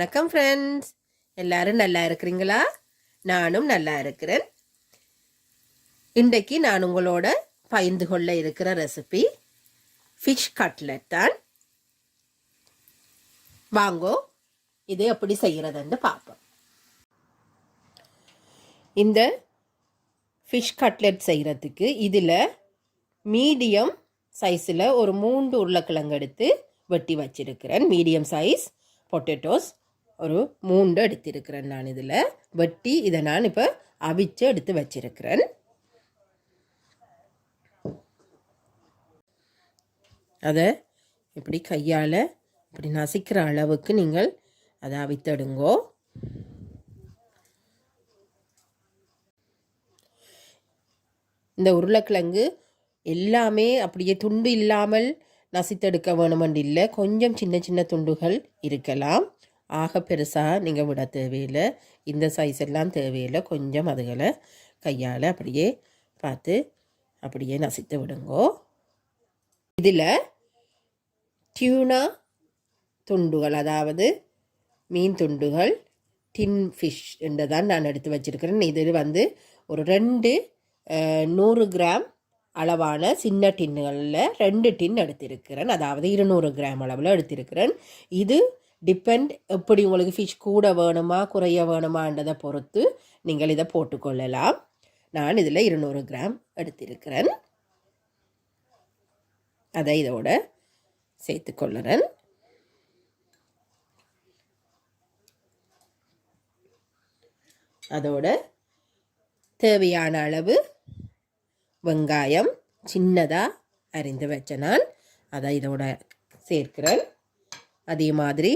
வணக்கம் ஃப்ரெண்ட்ஸ், எல்லாரும் நல்லா இருக்கிறீங்களா? நானும் நல்லா இருக்கிறேன். இன்றைக்கு நான் உங்களோட பகிர்ந்து கொள்ள இருக்கிற ரெசிபி ஃபிஷ் கட்லெட் தான். வாங்கோ இது எப்படி செய்கிறதுன்னு பார்ப்போம். இந்த ஃபிஷ் கட்லெட் செய்கிறதுக்கு இதில் மீடியம் சைஸில் ஒரு 3 உருளைக்கிழங்கு எடுத்து வெட்டி வச்சிருக்கிறேன். மீடியம் சைஸ் பொட்டேட்டோஸ் ஒரு 3 எடுத்திருக்கிறேன். நான் இதில் வெட்டி இதை நான் இப்போ அவிச்சு எடுத்து வச்சிருக்கிறேன். அதை இப்படி கையால் இப்படி நசிக்கிற அளவுக்கு நீங்கள் அதை அவித்தெடுங்கோ. இந்த உருளைக்கிழங்கு எல்லாமே அப்படியே துண்டு இல்லாமல் நசித்தெடுக்க வேணுமென்று இல்லை, கொஞ்சம் சின்ன சின்ன துண்டுகள் இருக்கலாம். ஆக பெருசாக நீங்கள் விட தேவையில்லை, இந்த சைஸ் எல்லாம் தேவையில்லை. கொஞ்சம் அதுகளை கையால் அப்படியே பார்த்து அப்படியே நசித்து விடுங்கோ. இதில் டியூனா துண்டுகள், அதாவது மீன் துண்டுகள், டின் ஃபிஷ் என்று தான் நான் எடுத்து வச்சுருக்கிறேன். இது ஒரு 2 100 கிராம் அளவான சின்ன டின்னுகளில் 2 டின் எடுத்திருக்கிறேன். அதாவது 200 கிராம் அளவில் எடுத்திருக்கிறேன். இது டிபெண்ட் எப்படி உங்களுக்கு ஃபிஷ் கூட வேணுமா குறைய வேணுமான்றதை பொறுத்து நீங்கள் இதை போட்டுக்கொள்ளலாம். நான் இதில் 200 கிராம் எடுத்திருக்கிறேன். அதை இதோட சேர்த்துக்கொள்ளுறேன். அதோட தேவையான அளவு வெங்காயம் சின்னதாக அரிந்து வச்ச நான் அதை இதோட சேர்க்கிறேன். அதே மாதிரி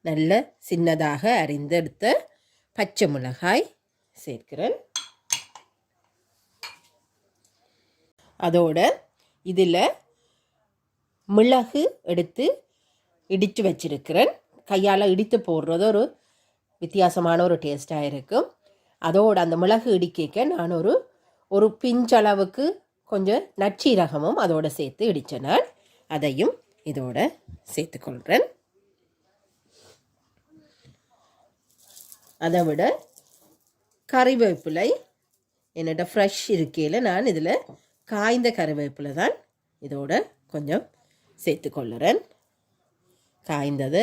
நல்ல சின்னதாக அரிந்தெடுத்த பச்சை மிளகாய் சேர்க்கிறேன். அதோட இதில் மிளகு எடுத்து இடித்து வச்சிருக்கிறேன். கையால் இடித்து போடுறது ஒரு வித்தியாசமான ஒரு டேஸ்ட்டாக இருக்கும். அதோட அந்த மிளகு இடிக்க நான் ஒரு பிஞ்சளவுக்கு கொஞ்சம் நச்சீரகமும் அதோடு சேர்த்து இடித்த நான் அதையும் இதோட சேர்த்துக்கொள்கிறேன். அதை விட கறிவேப்பிலை என்னோட ஃப்ரெஷ் இருக்கையில் நான் இதில் காய்ந்த கறிவேப்பிலை தான் இதோட கொஞ்சம் சேர்த்துக்கொள்ளுறேன். காய்ந்தது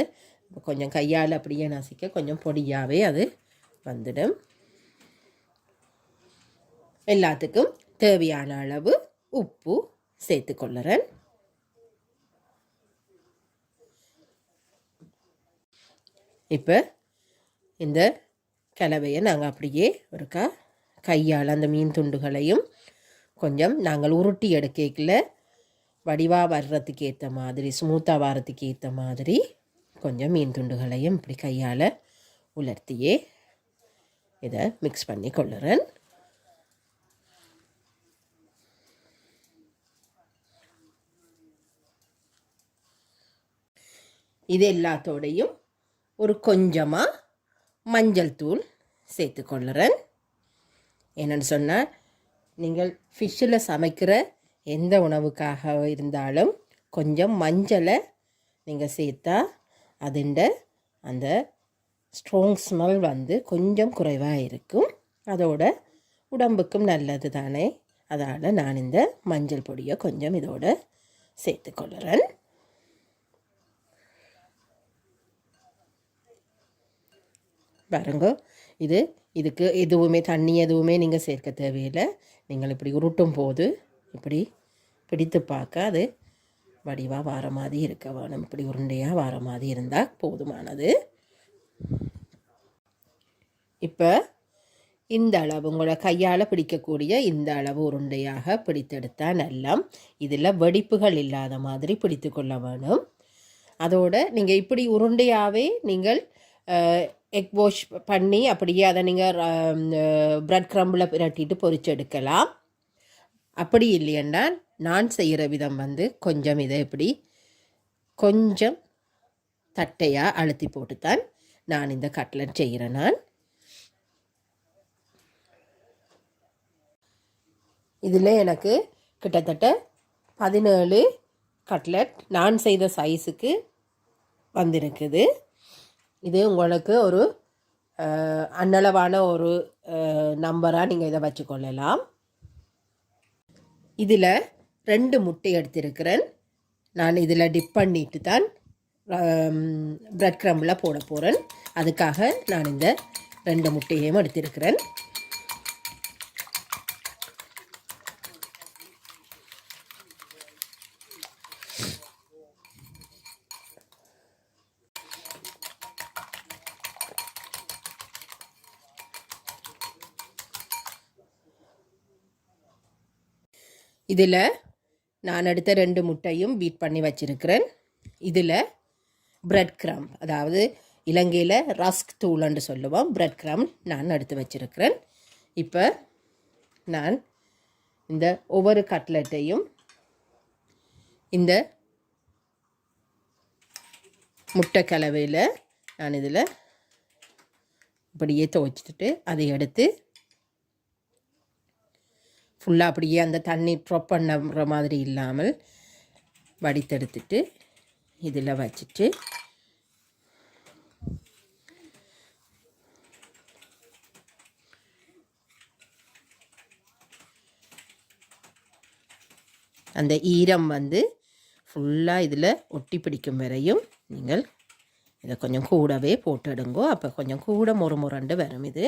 கொஞ்சம் கையால் அப்படியே நசிக்க கொஞ்சம் பொடியாகவே அது வந்துடும். எல்லாத்துக்கும் தேவையான அளவு உப்பு சேர்த்துக்கொள்ளுறேன். இப்போ இந்த கலவையை நாங்கள் அப்படியே ஒருக்கா கையால் அந்த மீன் துண்டுகளையும் கொஞ்சம் நாங்கள் உருட்டி எடுக்கல வடிவாக வர்றதுக்கு ஏற்ற மாதிரி ஸ்மூத்தாக வர்றதுக்கு ஏற்ற மாதிரி கொஞ்சம் மீன் துண்டுகளையும் இப்படி கையால் உலர்த்தியே இதை மிக்ஸ் பண்ணி கொள்ளுறேன். இது எல்லாத்தோடையும் ஒரு கொஞ்சமாக மஞ்சள் தூள் சேர்த்துக்கொள்ளுறேன். என்னென்னு சொன்னால் நீங்கள் ஃபிஷ்ஷில் சமைக்கிற எந்த உணவுக்காக இருந்தாலும் கொஞ்சம் மஞ்சளை நீங்கள் சேர்த்தா அதுண்ட அந்த ஸ்ட்ராங் ஸ்மெல் கொஞ்சம் குறைவாக இருக்கும். அதோட உடம்புக்கும் நல்லது தானே, அதால் நான் இந்த மஞ்சள் பொடியை கொஞ்சம் இதோட சேர்த்துக்கொள்ளுறேன். பாருங்க, இதுக்கு எதுவுமே தண்ணி எதுவுமே நீங்கள் சேர்க்க தேவையில்லை. நீங்கள் இப்படி உருட்டும் போது இப்படி பிடித்து பார்க்க அது வடிவாக வார மாதிரி இருக்க வேணும். இப்படி உருண்டையாக வார மாதிரி இருந்தால் போதுமானது. இப்போ இந்த அளவு உங்களோட கையால் பிடிக்கக்கூடிய இந்த அளவு உருண்டையாக பிடித்தெடுத்தால் நல்லா இதில் வெடிப்புகள் இல்லாத மாதிரி பிடித்து கொள்ள வேணும். அதோடு நீங்கள் இப்படி உருண்டையாகவே நீங்கள் எக் வாஷ் பண்ணி அப்படியே அதை நீங்கள் ப்ரெட் க்ரம்பில் பிரட்டிட்டு பொரிச்சு எடுக்கலாம். அப்படி இல்லைன்னா நான் செய்கிற விதம் கொஞ்சம் இதை இப்படி கொஞ்சம் தட்டையாக அழுத்தி போட்டுத்தான் நான் இந்த கட்லெட் செய்கிறேன். நான் இதில் எனக்கு கிட்டத்தட்ட 17 கட்லெட் நான் செய்த சைஸுக்கு வந்திருக்குது. இது உங்களுக்கு ஒரு அன்னளவான ஒரு நம்பராக நீங்கள் இதை வச்சுக்கொள்ளலாம். இதில் 2 முட்டை எடுத்திருக்கிறேன். நான் இதில் டிப் பண்ணிட்டு தான் பிரெட் க்ரம்பில் போட போகிறேன். அதுக்காக நான் இந்த 2 முட்டையையும் எடுத்திருக்கிறேன். இதில் நான் எடுத்த 2 முட்டையும் பீட் பண்ணி வச்சிருக்கிறேன். இதில் பிரெட் க்ரம், அதாவது இலங்கையில் ரஸ்க் தூள்னு சொல்லுவோம், பிரெட் க்ரம் நான் எடுத்து வச்சிருக்கிறேன். இப்போ நான் இந்த ஒவ்வொரு கட்லெட்டையும் இந்த முட்டை கலவையில் நான் இதில் இப்படியே துவைச்சிட்டு அதை எடுத்து ஃபுல்லாக அப்படியே அந்த தண்ணி ட்ராப் பண்ணுற மாதிரி இல்லாமல் வடித்தெடுத்துட்டு இதில் வச்சுட்டு அந்த ஈரம் ஃபுல்லாக இதில் ஒட்டி பிடிக்கும் வரையும் நீங்கள் இதை கொஞ்சம் கூடவே போட்டுடுங்கோ. அப்போ கொஞ்சம் கூட முறண்டு வரும். இது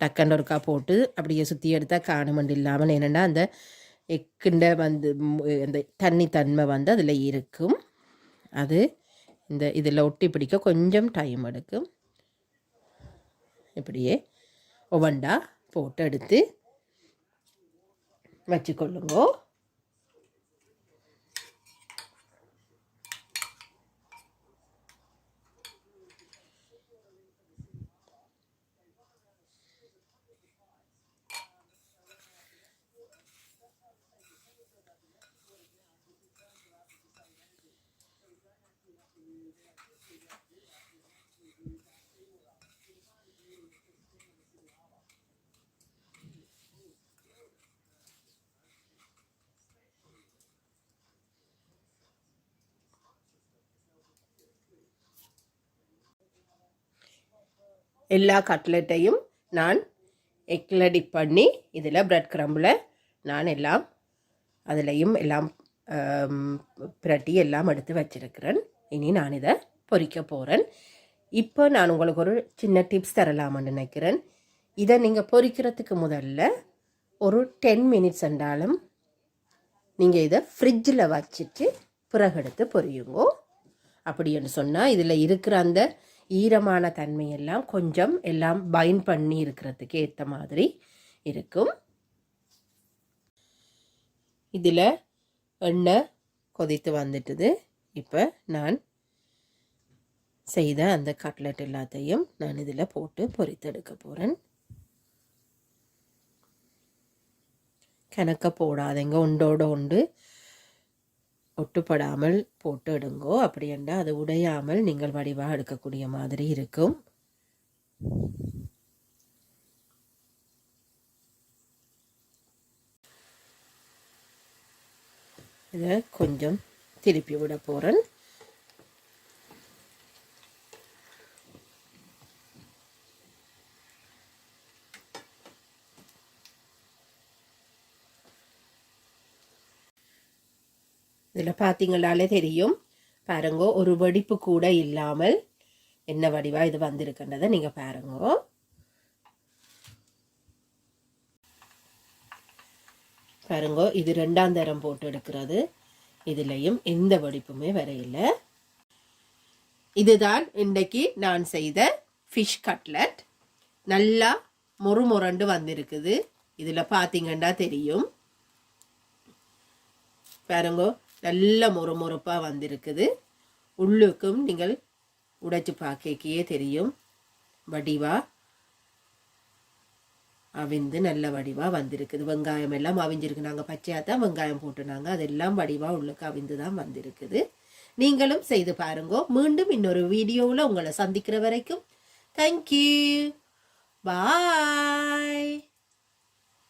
டக்கண்ட் ஒருக்கா போட்டு அப்படியே சுற்றி எடுத்தால் காணுமண்டு இல்லாமல், என்னென்னா அந்த எக்குண்ட அந்த தண்ணி தன்மை அதில் இருக்கும். அது இதில் ஒட்டி பிடிக்க கொஞ்சம் டைம் எடுக்கும். இப்படியே ஒவ்வொண்டா போட்டு எடுத்து வச்சுக்கொள்ளுங்கோ. எல்லா கட்லெட்டையும் நான் எக்கில் டிப் பண்ணி இதில் பிரெட் க்ரம்பில் நான் எல்லாம் அதுலேயும் எல்லாம் பிரட்டி எல்லாம் எடுத்து வச்சிருக்கிறேன். இனி நான் இதை பொரிக்க போகிறேன். இப்போ நான் உங்களுக்கு ஒரு சின்ன டிப்ஸ் தரலாம்னு நினைக்கிறேன். இதை நீங்கள் பொரிக்கிறதுக்கு முதல்ல ஒரு 10 மினிட்ஸ் என்றாலும் நீங்கள் இதை ஃப்ரிட்ஜில் வச்சுட்டு பிறகு எடுத்து பொரியுங்கோ. அப்படின்னு சொன்னால் இதில் இருக்கிற அந்த ஈரமான தன்மையெல்லாம் கொஞ்சம் எல்லாம் பைண்ட் பண்ணி இருக்கிறதுக்கு ஏற்ற மாதிரி இருக்கும். இதில் எண்ணெய் கொதித்து வந்துட்டுது. இப்போ நான் செய்த அந்த கட்லெட் எல்லாத்தையும் நான் இதில் போட்டு பொரித்தெடுக்க போகிறேன். கணக்க போடாதீங்க, ஒன்றோட ஒன்று ஒட்டுப்படாமல் போட்டு எடுங்கோ. அப்படி என்றால் அது உடையாமல் நீங்கள் வடிவாக எடுக்கக்கூடிய மாதிரி இருக்கும். இதை கொஞ்சம் திருப்பி விட போகிறேன். இதில் பார்த்தீங்களாலே தெரியும் பாருங்கோ, ஒரு வெடிப்பு கூட இல்லாமல் என்ன வடிவாக இது வந்திருக்கின்றதை நீங்கள் பாருங்கோ. பாருங்கோ, இது 2ஆம் தரம் போட்டு எடுக்கிறது. இதுலேயும் எந்த வெடிப்புமே வரையில்லை. இதுதான் இன்றைக்கு நான் செய்த ஃபிஷ் கட்லெட். நல்லா முறுமுரண்டு வந்திருக்குது. இதில் பார்த்தீங்கன்னா தெரியும் பாருங்கோ, நல்ல முறுமுறுப்பாக வந்திருக்குது. உள்ளுக்கும் நீங்கள் உடைச்சு பார்க்கே தெரியும் வடிவா அவிந்து நல்ல வடிவாக வந்திருக்குது. வெங்காயம் எல்லாம் அவிஞ்சிருக்கு. நாங்கள் பச்சையாக தான் வெங்காயம் போட்டுனாங்க, அதெல்லாம் வடிவாக உள்ளுக்கு அவிந்து தான் வந்திருக்குது. நீங்களும் செய்து பாருங்கோ. மீண்டும் இன்னொரு வீடியோவில் உங்களை சந்திக்கிற வரைக்கும் தேங்க்யூ, பாய்.